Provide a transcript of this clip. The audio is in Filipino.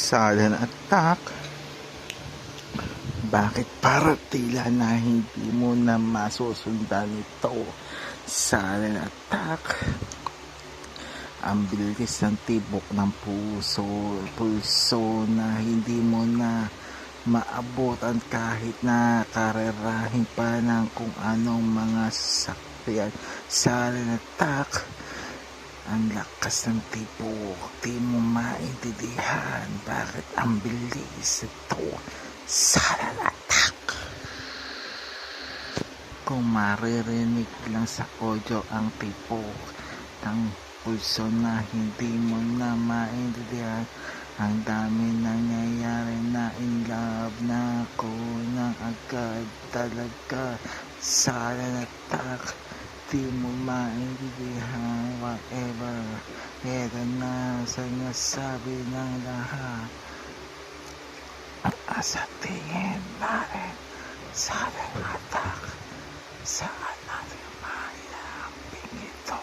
sudden attack. Bakit para tila na hindi mo na masusundan ito? Sudden attack. Ang bilis ng tibok ng pulso na hindi mo na maabutan kahit na karerahin pa ng kung anong mga sasakyan. Sudden attack. Ang lakas ng tibok, di mo maintindihan bakit ang bilis ito. Sudden attack. Kung maririnig lang sa audio ang tibok ng pulso na hindi mo na maintindihan, ang dami nangyayari na in love na ako ng agad talaga. Sudden attack. Di mo maintindihan whatever. Ito na sinasabi ng lahat. Sa tingin natin, sudden attack. Saan natin mailaping ito?